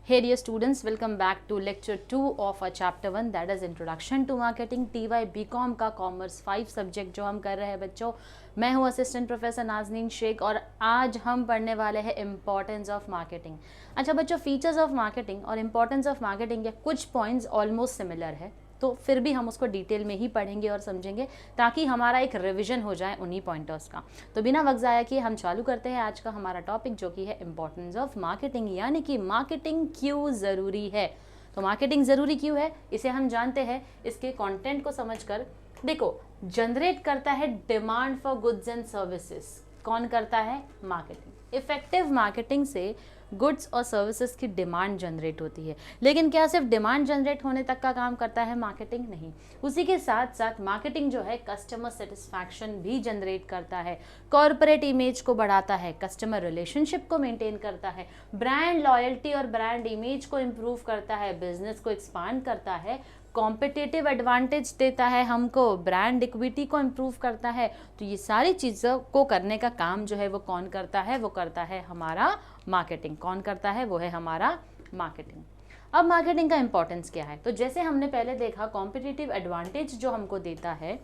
Hey dear students, welcome back to lecture 2 of our chapter 1 that is introduction to marketing TY BCom का commerce 5 subject जो हम कर रहे हैं बच्चों। मैं हूँ असिस्टेंट प्रोफेसर नाजनीन शेख और आज हम पढ़ने वाले हैं इम्पॉर्टेंस ऑफ मार्केटिंग। अच्छा बच्चों, फीचर्स ऑफ मार्केटिंग और इम्पॉर्टेंस ऑफ मार्केटिंग के कुछ पॉइंट्स ऑलमोस्ट सिमिलर है, तो फिर भी हम उसको डिटेल में ही पढ़ेंगे और समझेंगे ताकि हमारा एक रिवीजन हो जाए उन्हीं पॉइंटर्स का। तो बिना वक्त ज़ाया किए हम चालू करते हैं आज का हमारा टॉपिक जो कि है इम्पॉर्टेंस ऑफ मार्केटिंग, यानी कि मार्केटिंग क्यों ज़रूरी है। तो मार्केटिंग ज़रूरी क्यों है इसे हम जानते हैं इसके कंटेंट को समझकर। देखो, जनरेट करता है demand for goods and services. कौन करता है? मार्केटिंग। इफेक्टिव मार्केटिंग से गुड्स और सर्विसेज की डिमांड जनरेट होती है। लेकिन क्या सिर्फ डिमांड जनरेट होने तक का काम करता है मार्केटिंग? नहीं, उसी के साथ साथ मार्केटिंग जो है कस्टमर सेटिस्फैक्शन भी जनरेट करता है, कॉर्पोरेट इमेज को बढ़ाता है, कस्टमर रिलेशनशिप को मेंटेन करता है, ब्रांड लॉयल्टी और ब्रांड इमेज को इम्प्रूव करता है, बिजनेस को एक्सपांड करता है, कॉम्पिटिटिव एडवांटेज देता है हमको, ब्रांड इक्विटी को इम्प्रूव करता है। तो ये सारी चीज़ों को करने का काम जो है वो कौन करता है? वो करता है हमारा मार्केटिंग। कौन करता है? वो है हमारा मार्केटिंग। अब मार्केटिंग का इंपॉर्टेंस क्या है? तो जैसे हमने पहले देखा, कॉम्पिटिटिव एडवांटेज जो हमको देता है,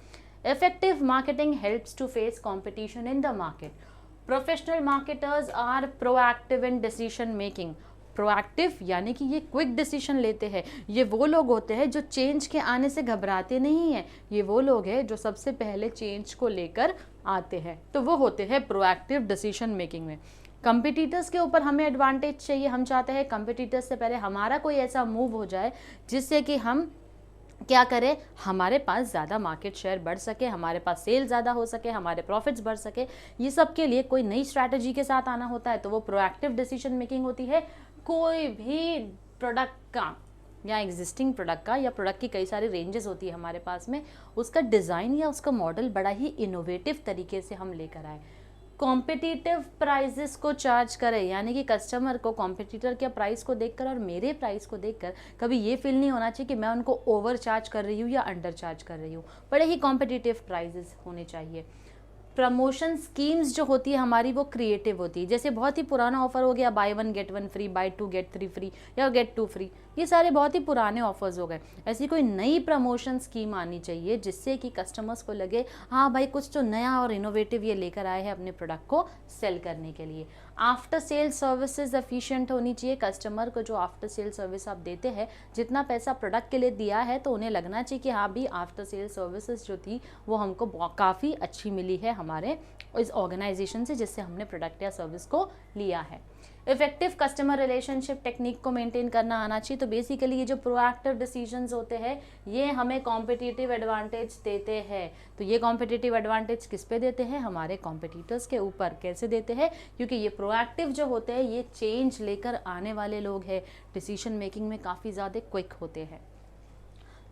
effective marketing helps to face competition in the market. Professional marketers are proactive in decision making. Proactive यानी कि ये क्विक डिसीजन लेते हैं। ये वो लोग होते हैं जो चेंज के आने से घबराते नहीं हैं। ये वो लोग हैं जो सबसे पहले चेंज को लेकर आते हैं, तो वो होते हैं प्रोएक्टिव डिसीजन मेकिंग में। कंपिटिटर्स के ऊपर हमें एडवांटेज चाहिए। हम चाहते हैं कंपिटिटर्स से पहले हमारा कोई ऐसा मूव हो जाए जिससे कि हम क्या करें, हमारे पास ज़्यादा मार्केट शेयर बढ़ सके, हमारे पास सेल ज़्यादा हो सके, हमारे प्रॉफिट्स बढ़ सके। ये सब के लिए कोई नई स्ट्रैटेजी के साथ आना होता है, तो वो प्रोएक्टिव डिसीजन मेकिंग होती है। कोई भी प्रोडक्ट का या एग्जिस्टिंग प्रोडक्ट का या प्रोडक्ट की कई सारी रेंजेस होती है हमारे पास में, उसका डिज़ाइन या उसका मॉडल बड़ा ही इनोवेटिव तरीके से हम लेकर आए। कॉम्पिटिटिव प्राइजेस को चार्ज करें, यानी कि कस्टमर को कॉम्पिटिटर के प्राइस को देखकर और मेरे प्राइस को देखकर कभी ये फील नहीं होना चाहिए कि मैं उनको ओवर चार्ज कर रही हूँ या अंडर चार्ज कर रही हूँ। बड़े ही कॉम्पिटिटिव प्राइजेस होने चाहिए। प्रमोशन स्कीम्स जो होती है हमारी वो क्रिएटिव होती है। जैसे बहुत ही पुराना ऑफर हो गया, buy 1 get 1 free, buy 2 get 3 free या गेट 2 फ्री, ये सारे बहुत ही पुराने ऑफर्स हो गए। ऐसी कोई नई प्रमोशन स्कीम आनी चाहिए जिससे कि कस्टमर्स को लगे हाँ भाई कुछ तो नया और इनोवेटिव ये लेकर आए हैं अपने प्रोडक्ट को सेल करने के लिए। आफ्टर सेल सर्विसेज एफिशिएंट होनी चाहिए। कस्टमर को जो आफ्टर सेल सर्विस आप देते हैं, जितना पैसा प्रोडक्ट के लिए दिया है तो उन्हें लगना चाहिए कि हाँ भी आफ्टर सेल सर्विसेज जो थी वो हमको काफ़ी अच्छी मिली है हमारे इस ऑर्गेनाइजेशन से जिससे हमने प्रोडक्ट या सर्विस को लिया है। इफेक्टिव कस्टमर रिलेशनशिप टेक्निक को मेंटेन करना आना चाहिए। तो बेसिकली ये जो प्रोएक्टिव डिसीजंस होते हैं ये हमें कॉम्पिटिटिव एडवांटेज देते हैं। तो ये कॉम्पिटिटिव एडवांटेज किस पे देते हैं? हमारे कॉम्पिटिटर्स के ऊपर। कैसे देते हैं? क्योंकि ये प्रोएक्टिव जो होते हैं ये चेंज लेकर आने वाले लोग हैं, डिसीजन मेकिंग में काफ़ी ज़्यादा क्विक होते हैं।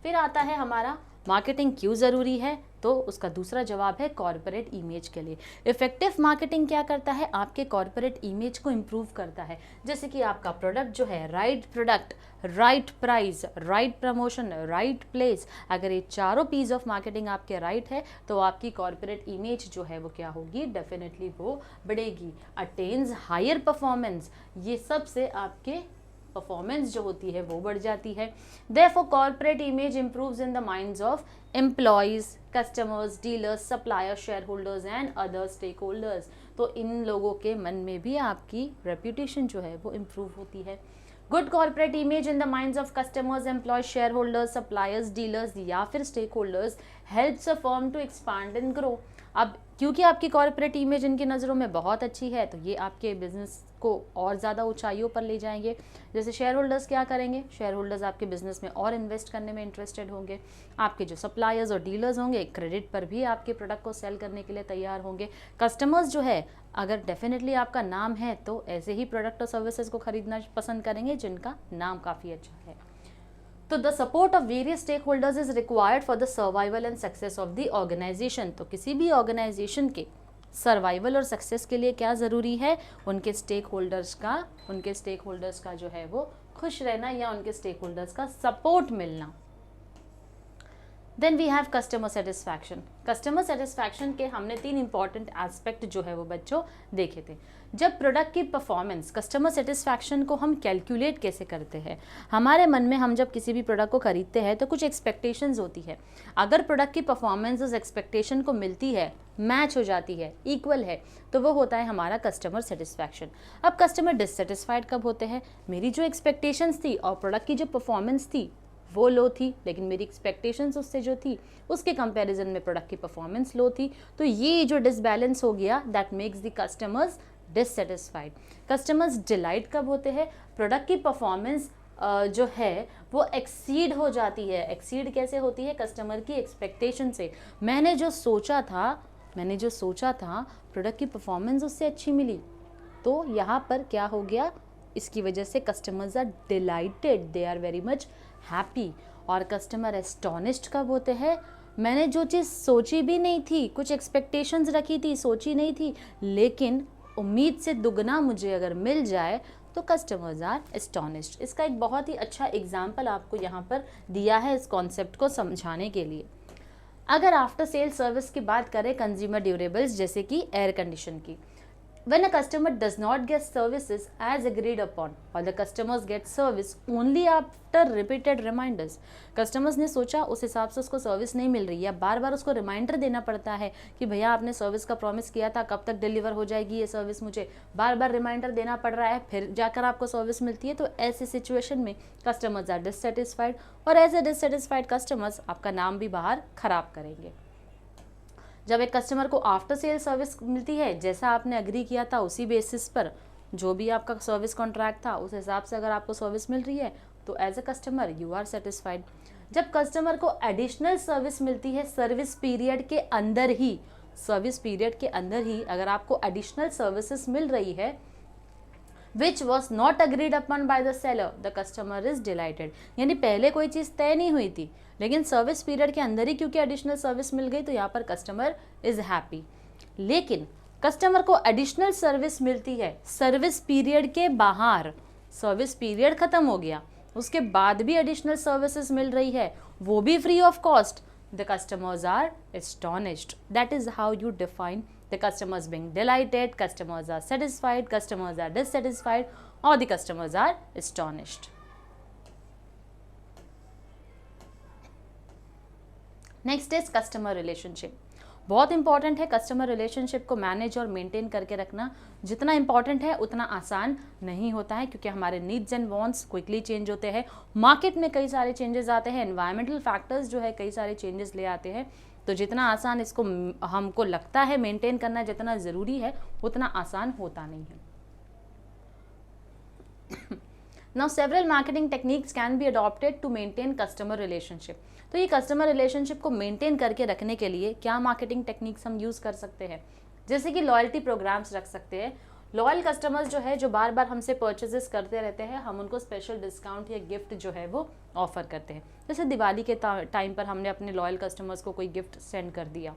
फिर आता है हमारा मार्केटिंग क्यों ज़रूरी है, तो उसका दूसरा जवाब है कॉर्पोरेट इमेज के लिए। इफेक्टिव मार्केटिंग क्या करता है? आपके कॉर्पोरेट इमेज को इम्प्रूव करता है। जैसे कि आपका प्रोडक्ट जो है, right product, right price, right promotion, right place, अगर ये चारों पीस ऑफ मार्केटिंग आपके राइट है तो आपकी कॉर्पोरेट इमेज जो है वो क्या होगी? डेफिनेटली वो बढ़ेगी। अटेन्स हायर परफॉर्मेंस, ये सब से आपके परफॉर्मेंस जो होती है वो बढ़ जाती है। Therefore corporate image improves in the minds of employees, customers, dealers, suppliers, share holders and other stake holders. तो इन लोगों के मन में भी आपकी रेप्यूटेशन जो है वो इम्प्रूव होती है। Good corporate image in the minds of customers, employees, share holders, suppliers, dealers या फिर stake holders helps a firm to expand and grow. अब क्योंकि आपकी कॉर्पोरेट इमेज इनकी नज़रों में बहुत अच्छी है तो ये आपके बिजनेस को और ज़्यादा ऊंचाइयों पर ले जाएंगे। जैसे शेयर होल्डर्स क्या करेंगे? शेयर होल्डर्स आपके बिजनेस में और इन्वेस्ट करने में इंटरेस्टेड होंगे। आपके जो सप्लायर्स और डीलर्स होंगे क्रेडिट पर भी आपके प्रोडक्ट को सेल करने के लिए तैयार होंगे। कस्टमर्स जो है, अगर डेफिनेटली आपका नाम है तो ऐसे ही प्रोडक्ट और सर्विसेज को खरीदना पसंद करेंगे जिनका नाम काफ़ी अच्छा है। तो the support of various stake holders is required for the survival and success of the organisation. तो किसी भी ऑर्गेनाइजेशन के सर्वाइवल और सक्सेस के लिए क्या ज़रूरी है? उनके स्टेक होल्डर्स का जो है वो खुश रहना या उनके स्टेक होल्डर्स का सपोर्ट मिलना। Then we have customer satisfaction. Customer satisfaction के हमने 3 इंपॉर्टेंट एस्पेक्ट जो है वो बच्चों देखे थे। जब प्रोडक्ट की परफॉर्मेंस, कस्टमर सेटिस्फैक्शन को हम कैलकुलेट कैसे करते हैं, हमारे मन में हम जब किसी भी प्रोडक्ट को खरीदते हैं तो कुछ एक्सपेक्टेशंस होती है। अगर प्रोडक्ट की परफॉर्मेंस उस एक्सपेक्टेशन को मिलती है, मैच हो जाती है, इक्वल है, तो वो होता है हमारा कस्टमर सेटिस्फैक्शन। अब कस्टमर डिससेटिस्फाइड कब होते हैं? मेरी जो एक्सपेक्टेशंस थी और प्रोडक्ट की जो परफॉर्मेंस थी वो लो थी, लेकिन मेरी एक्सपेक्टेशंस उससे जो थी उसके कंपैरिजन में प्रोडक्ट की परफॉर्मेंस लो थी, तो ये जो डिसबैलेंस हो गया, that makes the customers dissatisfied. Customers delight कब होते हैं? प्रोडक्ट की परफॉर्मेंस जो है वो एक्सीड हो जाती है। एक्सीड कैसे होती है? कस्टमर की एक्सपेक्टेशन से। मैंने जो सोचा था प्रोडक्ट की परफॉर्मेंस उससे अच्छी मिली, तो यहाँ पर क्या हो गया? इसकी वजह से customers are delighted, they are very much happy. और कस्टमर एस्टोनिश्ड कब होते हैं? मैंने जो चीज़ सोची भी नहीं थी, कुछ एक्सपेक्टेशंस रखी थी, सोची नहीं थी, लेकिन उम्मीद से दुगना मुझे अगर मिल जाए तो कस्टमर्स आर एस्टोनिश्ड। इसका एक बहुत ही अच्छा एग्जाम्पल आपको यहाँ पर दिया है इस कॉन्सेप्ट को समझाने के लिए। अगर आफ्टर सेल सर्विस की बात करें कंज्यूमर ड्यूरेबल्स जैसे कि एयर कंडीशन की, when a customer does not get services as agreed upon or the customers get service only after repeated reminders, customers ने सोचा उस हिसाब से उसको सर्विस नहीं मिल रही है, बार बार उसको रिमाइंडर देना पड़ता है कि भैया आपने सर्विस का प्रॉमिस किया था, कब तक डिलीवर हो जाएगी ये सर्विस, मुझे बार बार रिमाइंडर देना पड़ रहा है, फिर जाकर आपको सर्विस मिलती है। तो ऐसी सिचुएशन में कस्टमर्स आर डिससेटिस्फाइड, और ऐसे डिससेटिस्फाइड कस्टमर्स आपका नाम भी बाहर खराब करेंगे। जब एक कस्टमर को आफ्टर सेल सर्विस मिलती है, जैसा आपने एग्री किया था उसी बेसिस पर, जो भी आपका सर्विस कॉन्ट्रैक्ट था उस हिसाब से अगर आपको सर्विस मिल रही है, तो as a customer you are satisfied. जब कस्टमर को एडिशनल सर्विस मिलती है सर्विस पीरियड के अंदर ही, अगर आपको एडिशनल सर्विसेज मिल रही है which was not agreed upon by the seller, the customer is delighted। यानी पहले कोई चीज़ तय नहीं हुई थी, लेकिन सर्विस पीरियड के अंदर ही क्योंकि एडिशनल सर्विस मिल गई, तो यहाँ पर कस्टमर इज हैप्पी। लेकिन कस्टमर को एडिशनल सर्विस मिलती है सर्विस पीरियड के बाहर, सर्विस पीरियड खत्म हो गया, उसके बाद भी एडिशनल सर्विसेज मिल रही है, वो भी free of cost, the customers are astonished। That is how you define the customers being delighted, customers are satisfied, customers are dissatisfied, or the customers are astonished। Next is customer relationship। बहुत important है customer relationship को manage और maintain करके रखना। जितना important है उतना आसान नहीं होता है, क्योंकि हमारे needs and wants quickly change होते हैं, मार्केट में कई सारे चेंजेस आते हैं, एनवायरमेंटल फैक्टर्स जो है कई सारे चेंजेस ले आते हैं। तो जितना आसान इसको हमको लगता है मेंटेन करना जितना ज़रूरी है, उतना आसान होता नहीं है। Now several marketing techniques can be adopted to maintain customer relationship। तो ये कस्टमर रिलेशनशिप को मेंटेन करके रखने के लिए क्या मार्केटिंग टेक्निक्स हम यूज़ कर सकते हैं? जैसे कि लॉयल्टी प्रोग्राम्स रख सकते हैं। लॉयल कस्टमर्स जो है, जो बार बार हमसे परचेजेस करते रहते हैं, हम उनको स्पेशल डिस्काउंट या गिफ्ट जो है वो ऑफर करते हैं। जैसे दिवाली के टाइम पर हमने अपने लॉयल कस्टमर्स को कोई गिफ्ट सेंड कर दिया।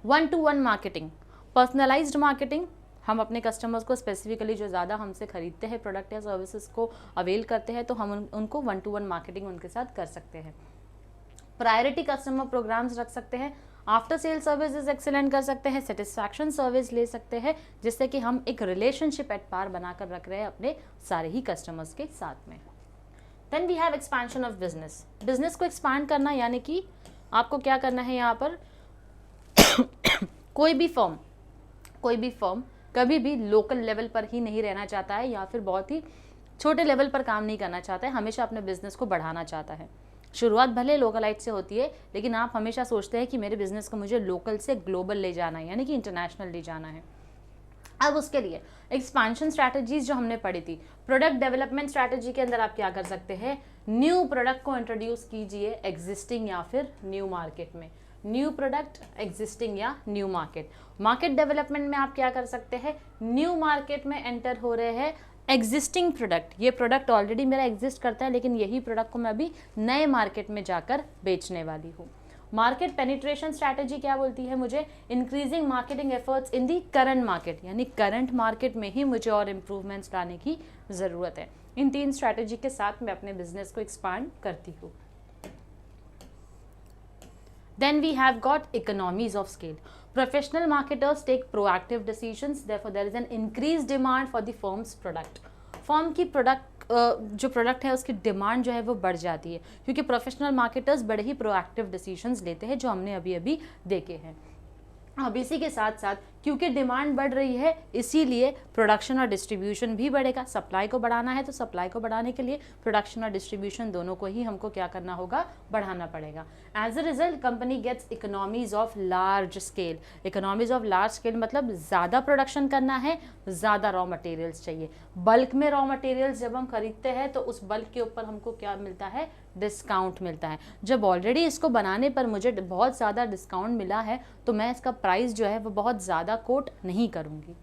1-to-1 मार्केटिंग, पर्सनलाइज्ड मार्केटिंग, हम अपने कस्टमर्स को स्पेसिफिकली जो ज़्यादा हमसे खरीदते हैं प्रोडक्ट या सर्विसेज को अवेल करते हैं, तो हम उनको 1-to-1 मार्केटिंग उनके साथ कर सकते हैं। प्रायोरिटी कस्टमर प्रोग्राम्स रख सकते हैं, आफ्टर सेल सर्विसेज एक्सीलेंट कर सकते हैं, सेटिस्फैक्शन सर्विस ले सकते हैं, जिससे कि हम एक रिलेशनशिप एट पार बनाकर रख रहे हैं अपने सारे ही कस्टमर्स के साथ में। Then we have expansion of business. Business को एक्सपांड करना, यानी कि आपको क्या करना है यहाँ पर कोई भी फर्म कभी भी लोकल लेवल पर ही नहीं रहना चाहता है, या फिर बहुत ही छोटे लेवल पर काम नहीं करना चाहता है, हमेशा अपने बिजनेस को बढ़ाना चाहता है। शुरुआत भले लोकलाइट से होती है, लेकिन आप हमेशा सोचते हैं कि मेरे बिजनेस को मुझे लोकल से ग्लोबल ले जाना है, यानी कि इंटरनेशनल ले जाना है। अब उसके लिए एक्सपांशन स्ट्रैटेजीज जो हमने पढ़ी थी, प्रोडक्ट डेवलपमेंट स्ट्रैटेजी के अंदर आप क्या कर सकते हैं? न्यू प्रोडक्ट को इंट्रोड्यूस कीजिए एग्जिस्टिंग या फिर न्यू मार्केट में। न्यू प्रोडक्ट, एग्जिस्टिंग या न्यू मार्केट। मार्केट डेवलपमेंट में आप क्या कर सकते हैं? न्यू मार्केट में एंटर हो रहे हैं एग्जिस्टिंग प्रोडक्ट, ये प्रोडक्ट ऑलरेडी मेरा एग्जिस्ट करता है, लेकिन यही प्रोडक्ट को मैं अभी नए मार्केट में जाकर बेचने वाली हूँ। मार्केट पेनिट्रेशन स्ट्रैटेजी क्या बोलती है मुझे? Increasing marketing efforts in the current market, यानी करंट मार्केट में ही मुझे और इम्प्रूवमेंट्स लाने की ज़रूरत है। इन 3 स्ट्रैटेजी के साथ मैं अपने बिजनेस को एक्सपांड करती हूँ। Then we have got economies of scale. Professional marketers take proactive decisions, therefore there is an increased demand for the firm's product. Firm की जो प्रोडक्ट है उसकी डिमांड जो है वो बढ़ जाती है, क्योंकि प्रोफेशनल मार्केटर्स बड़े ही प्रोएक्टिव डिसीजंस लेते हैं, जो हमने अभी अभी देखे हैं। अब इसी के साथ साथ क्योंकि डिमांड बढ़ रही है, इसीलिए प्रोडक्शन और डिस्ट्रीब्यूशन भी बढ़ेगा। सप्लाई को बढ़ाना है तो सप्लाई को बढ़ाने के लिए प्रोडक्शन और डिस्ट्रीब्यूशन दोनों को ही हमको क्या करना होगा, बढ़ाना पड़ेगा। As a result company gets economies of large scale. Economies of large scale मतलब ज़्यादा प्रोडक्शन करना है, ज़्यादा रॉ मटेरियल्स चाहिए। बल्क में रॉ मटेरियल्स जब हम खरीदते हैं तो उस बल्क के ऊपर हमको क्या मिलता है, डिस्काउंट मिलता है। जब ऑलरेडी इसको बनाने पर मुझे बहुत ज़्यादा डिस्काउंट मिला है तो मैं इसका प्राइस जो है वो बहुत ज़्यादा कोट नहीं करूँगी।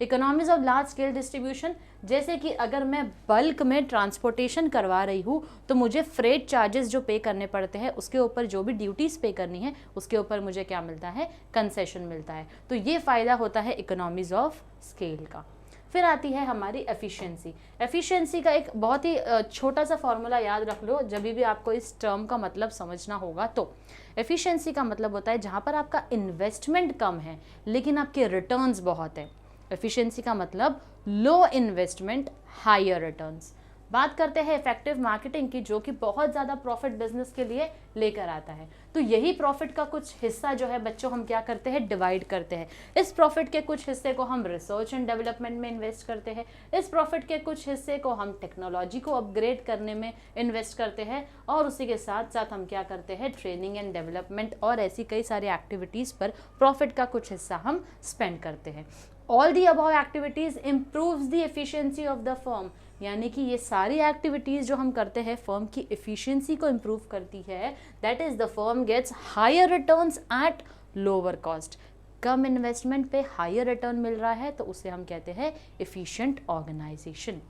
Economies of large scale distribution, जैसे कि अगर मैं बल्क में ट्रांसपोर्टेशन करवा रही हूँ तो मुझे फ्रेट चार्जेस जो पे करने पड़ते हैं उसके ऊपर जो भी ड्यूटीज़ पे करनी है उसके ऊपर मुझे क्या मिलता है, कंसेशन मिलता है। तो ये फ़ायदा होता है इकोनॉमीज ऑफ स्केल का। फिर आती है हमारी एफिशिएंसी। एफिशिएंसी का एक बहुत ही छोटा सा फॉर्मूला याद रख लो जब भी आपको इस टर्म का मतलब समझना होगा। तो एफिशिएंसी का मतलब होता है जहाँ पर आपका इन्वेस्टमेंट कम है लेकिन आपके रिटर्न्स बहुत है। एफिशिएंसी का मतलब लो इन्वेस्टमेंट हायर रिटर्न्स। बात करते हैं इफेक्टिव मार्केटिंग की, जो कि बहुत ज़्यादा प्रॉफिट बिजनेस के लिए लेकर आता है। तो यही प्रॉफिट का कुछ हिस्सा जो है बच्चों हम क्या करते हैं, डिवाइड करते हैं। इस प्रॉफिट के कुछ हिस्से को हम रिसर्च एंड डेवलपमेंट में इन्वेस्ट करते हैं, इस प्रॉफिट के कुछ हिस्से को हम टेक्नोलॉजी को अपग्रेड करने में इन्वेस्ट करते हैं, और उसी के साथ साथ हम क्या करते हैं, ट्रेनिंग एंड डेवलपमेंट और ऐसी कई सारी एक्टिविटीज़ पर प्रॉफिट का कुछ हिस्सा हम स्पेंड करते हैं। All the above activities improves the efficiency of the firm, यानी कि ये सारी एक्टिविटीज़ जो हम करते हैं फर्म की एफिशिएंसी को इम्प्रूव करती है। That is the firm gets higher returns at lower cost. कम इन्वेस्टमेंट पे हायर रिटर्न मिल रहा है तो उसे हम कहते हैं efficient organisation.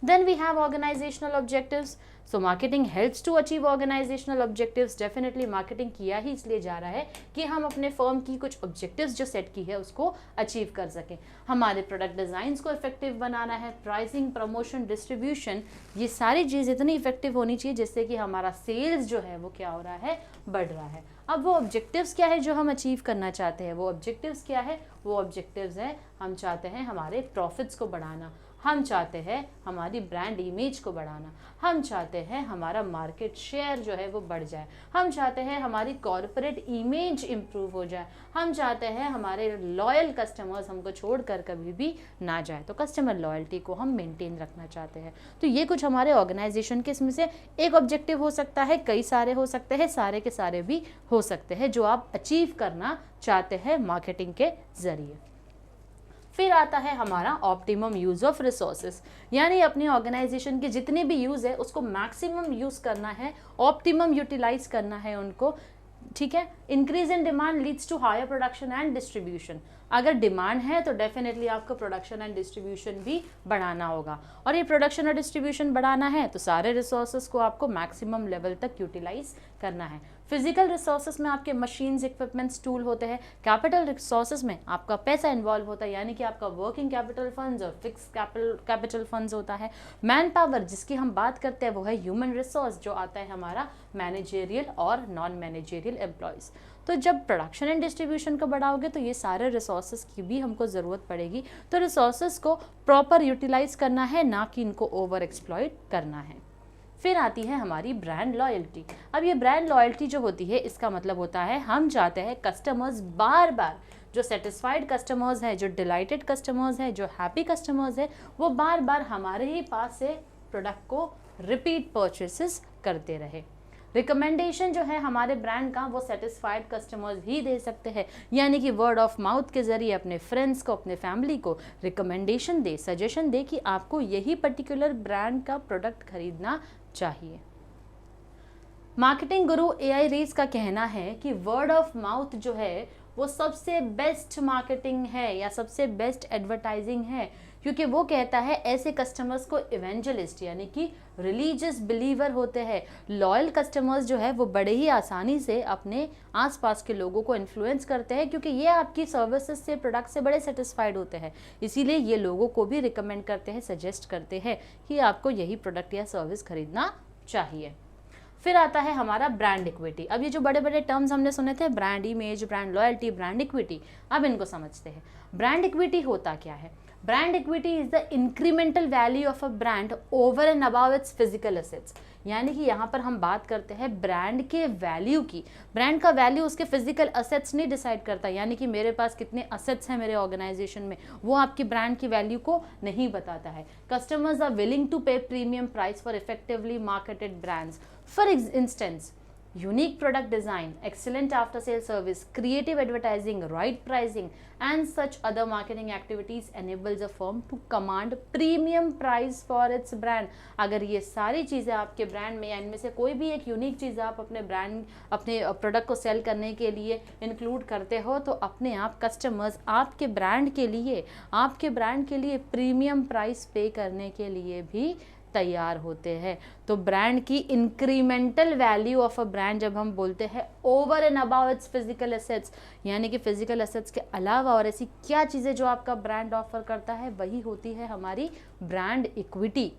Then we have organizational objectives. So marketing helps to achieve organizational objectives. Definitely marketing किया ही इसलिए जा रहा है कि हम अपने फर्म की कुछ objectives जो सेट की है उसको अचीव कर सकें। हमारे प्रोडक्ट डिज़ाइंस को इफेक्टिव बनाना है, प्राइसिंग, प्रमोशन, डिस्ट्रीब्यूशन, ये सारी चीज़ इतनी इफेक्टिव होनी चाहिए जिससे कि हमारा सेल्स जो है वो क्या हो रहा है, बढ़ रहा है। अब वो ऑब्जेक्टिव्स क्या है जो हम अचीव करना चाहते हैं, वो ऑब्जेक्टिव्स क्या है, वो ऑब्जेक्टिव्स है हम चाहते हैं हमारे प्रॉफिट्स को बढ़ाना, हम चाहते हैं हमारी ब्रांड इमेज को बढ़ाना, हम चाहते हैं हमारा मार्केट शेयर जो है वो बढ़ जाए, हम चाहते हैं हमारी कॉर्पोरेट इमेज इम्प्रूव हो जाए, हम चाहते हैं हमारे लॉयल कस्टमर्स हमको छोड़कर कभी भी ना जाए। तो कस्टमर लॉयल्टी को हम मेंटेन रखना चाहते हैं। तो ये कुछ हमारे ऑर्गेनाइजेशन के इसमें से एक ऑब्जेक्टिव हो सकता है, कई सारे हो सकते हैं, सारे के सारे भी हो सकते हैं जो आप अचीव करना चाहते हैं मार्केटिंग के जरिए। फिर आता है हमारा ऑप्टिमम यूज़ ऑफ रिसोर्सेज, यानी अपनी ऑर्गेनाइजेशन के जितने भी यूज़ है उसको मैक्सिमम यूज़ करना है, ऑप्टिमम यूटिलाइज करना है उनको, ठीक है। Increase in demand leads to higher production and distribution. अगर डिमांड है तो डेफिनेटली आपको प्रोडक्शन एंड डिस्ट्रीब्यूशन भी बढ़ाना होगा, और ये प्रोडक्शन और डिस्ट्रीब्यूशन बढ़ाना है तो सारे रिसोर्सेज को आपको मैक्सिमम लेवल तक यूटिलाइज करना है। फिजिकल रिसोर्सेज में आपके मशीन्स, इक्विपमेंट्स, टूल होते हैं। कैपिटल रिसोर्सेज में आपका पैसा इन्वॉल्व होता है, यानी कि आपका वर्किंग कैपिटल फंड्स और फिक्स कैपिटल फंड्स होता है। मैन पावर जिसकी हम बात करते हैं वो है ह्यूमन रिसोर्स, जो आता है हमारा मैनेजेरियल और नॉन मैनेजेरियल एम्प्लॉयज़। तो जब प्रोडक्शन एंड डिस्ट्रीब्यूशन को बढ़ाओगे तो ये सारे रिसोर्सेज की भी हमको ज़रूरत पड़ेगी। तो रिसोर्सेज को प्रॉपर यूटिलाइज करना है, ना कि इनको ओवर एक्सप्लॉइट करना है। फिर आती है हमारी ब्रांड लॉयल्टी। अब ये ब्रांड लॉयल्टी जो होती है इसका मतलब होता है हम चाहते हैं कस्टमर्स बार बार, जो सेटिस्फाइड कस्टमर्स हैं, जो डिलाइटेड कस्टमर्स हैं, जो हैप्पी कस्टमर्स हैं, वो बार बार हमारे ही पास से प्रोडक्ट को रिपीट परचेसेस करते रहे। रिकमेंडेशन जो है हमारे ब्रांड का वो सेटिस्फाइड कस्टमर्स ही दे सकते हैं, यानी कि वर्ड ऑफ माउथ के जरिए अपने फ्रेंड्स को, अपने फैमिली को रिकमेंडेशन दे, सजेशन दे कि आपको यही पर्टिकुलर ब्रांड का प्रोडक्ट खरीदना चाहिए। मार्केटिंग गुरु AI रीस का कहना है कि वर्ड ऑफ माउथ जो है वो सबसे बेस्ट मार्केटिंग है या सबसे बेस्ट एडवर्टाइजिंग है, क्योंकि वो कहता है ऐसे कस्टमर्स को इवेंजलिस्ट यानी कि रिलीजियस बिलीवर होते हैं। लॉयल कस्टमर्स जो है वो बड़े ही आसानी से अपने आसपास के लोगों को इन्फ्लुएंस करते हैं, क्योंकि ये आपकी सर्विसेज से, प्रोडक्ट से बड़े सेटिस्फाइड होते हैं। इसीलिए ये लोगों को भी रिकमेंड करते हैं, सजेस्ट करते हैं कि आपको यही प्रोडक्ट या सर्विस खरीदना चाहिए। फिर आता है हमारा ब्रांड इक्विटी। अब ये जो बड़े बड़े टर्म्स हमने सुने थे, brand image, brand loyalty, brand equity, अब इनको समझते हैं। ब्रांड इक्विटी होता क्या है? Brand equity is the incremental value of a brand over and above it's physical assets. यानी कि यहाँ पर हम बात करते हैं ब्रांड के वैल्यू की। ब्रांड का वैल्यू उसके फिजिकल असेट्स नहीं डिसाइड करता, यानी कि मेरे पास कितने असेट्स हैं मेरे ऑर्गेनाइजेशन में, वो आपकी ब्रांड की वैल्यू को नहीं बताता है। कस्टमर्स आर विलिंग टू पे premium price for effectively marketed brands. For instance, unique product design, excellent after sale service, creative advertising, right pricing and such other marketing activities enables a firm to command premium price for its brand। अगर ये सारी चीज़ें आपके brand में या इनमें से कोई भी एक यूनिक चीज़ आप अपने ब्रांड, अपने प्रोडक्ट को सेल करने के लिए इंक्लूड करते हो, तो अपने आप कस्टमर्स आपके ब्रांड के लिए प्रीमियम प्राइस पे करने के लिए भी तैयार होते हैं। तो ब्रांड की incremental value of a brand जब हम बोलते हैं over and above its physical assets, यानी कि फिजिकल एसेट्स के अलावा और ऐसी क्या चीज़ें जो आपका ब्रांड ऑफर करता है, वही होती है हमारी brand equity.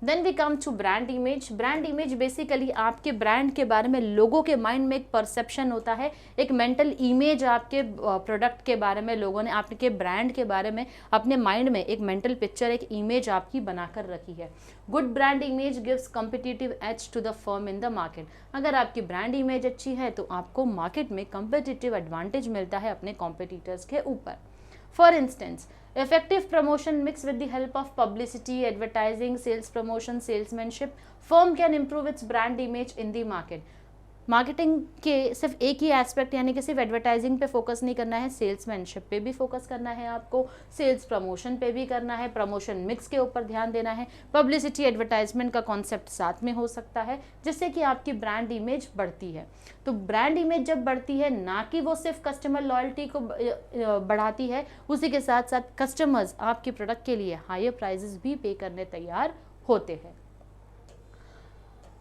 Then we come to brand image. Brand image basically आपके ब्रांड के बारे में लोगों के माइंड में एक परसेप्शन होता है, एक मेंटल इमेज आपके प्रोडक्ट के बारे में लोगों ने आपके ब्रांड के बारे में अपने माइंड में एक मेंटल पिक्चर, एक इमेज आपकी बनाकर रखी है। Good brand image gives competitive edge to the firm in the market. अगर आपकी ब्रांड इमेज अच्छी है तो आपको मार्केट में कॉम्पिटिटिव एडवांटेज मिलता है अपने कॉम्पिटिटर्स के ऊपर। For instance, effective promotion mixed with the help of publicity, advertising, sales promotion, salesmanship, firm can improve its brand image in the market। Marketing के सिर्फ एक ही एस्पेक्ट, यानी कि सिर्फ एडवर्टाइजिंग पे फोकस नहीं करना है, सेल्समैनशिप पे भी फोकस करना है आपको, सेल्स प्रमोशन पे भी करना है, प्रमोशन मिक्स के ऊपर ध्यान देना है, पब्लिसिटी एडवर्टाइजमेंट का कॉन्सेप्ट साथ में हो सकता है, जिससे कि आपकी ब्रांड इमेज बढ़ती है। तो ब्रांड इमेज जब बढ़ती है, ना कि वो सिर्फ कस्टमर लॉयल्टी को बढ़ाती है, उसी के साथ साथ कस्टमर्स आपके प्रोडक्ट के लिए हायर प्राइजेस भी पे करने तैयार होते हैं।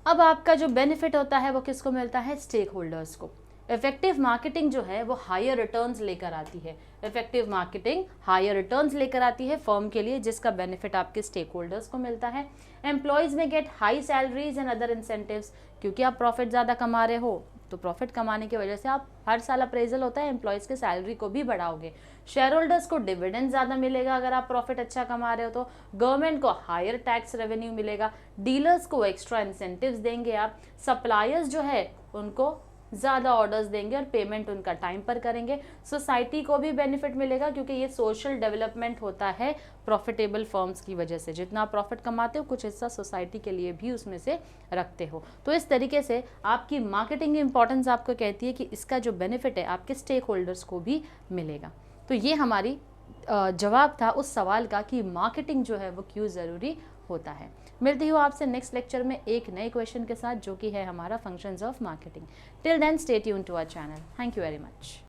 अब आपका जो बेनिफिट होता है वो किसको मिलता है? स्टेक होल्डर्स को। इफेक्टिव मार्केटिंग जो है वो हायर रिटर्न्स लेकर आती है। इफेक्टिव मार्केटिंग हायर रिटर्न्स लेकर आती है फर्म के लिए, जिसका बेनिफिट आपके स्टेक होल्डर्स को मिलता है। एम्प्लॉयज में get high salaries and other incentives, क्योंकि आप प्रॉफिट ज़्यादा कमा रहे हो, तो प्रॉफिट कमाने की वजह से आप हर साल अप्रेजल होता है, एम्प्लॉयज़ के सैलरी को भी बढ़ाओगे। शेयर होल्डर्स को डिविडेंड ज़्यादा मिलेगा अगर आप प्रॉफिट अच्छा कमा रहे हो तो। गवर्नमेंट को हायर टैक्स रेवेन्यू मिलेगा। डीलर्स को एक्स्ट्रा इंसेंटिव्स देंगे आप। सप्लायर्स जो है उनको ज़्यादा ऑर्डर्स देंगे और पेमेंट उनका टाइम पर करेंगे। सोसाइटी को भी बेनिफिट मिलेगा, क्योंकि ये सोशल डेवलपमेंट होता है प्रॉफिटेबल फर्म्स की वजह से। जितना आप प्रॉफिट कमाते हो, कुछ हिस्सा सोसाइटी के लिए भी उसमें से रखते हो। तो इस तरीके से आपकी मार्केटिंग इंपॉर्टेंस आपको कहती है कि इसका जो बेनिफिट है आपके स्टेक होल्डर्स को भी मिलेगा। तो ये हमारी जवाब था उस सवाल का कि मार्केटिंग जो है वो क्यों ज़रूरी होता है। मिलती हूँ आपसे नेक्स्ट लेक्चर में एक नए क्वेश्चन के साथ, जो कि है हमारा functions of marketing. Till then stay tuned to our channel. Thank you very much.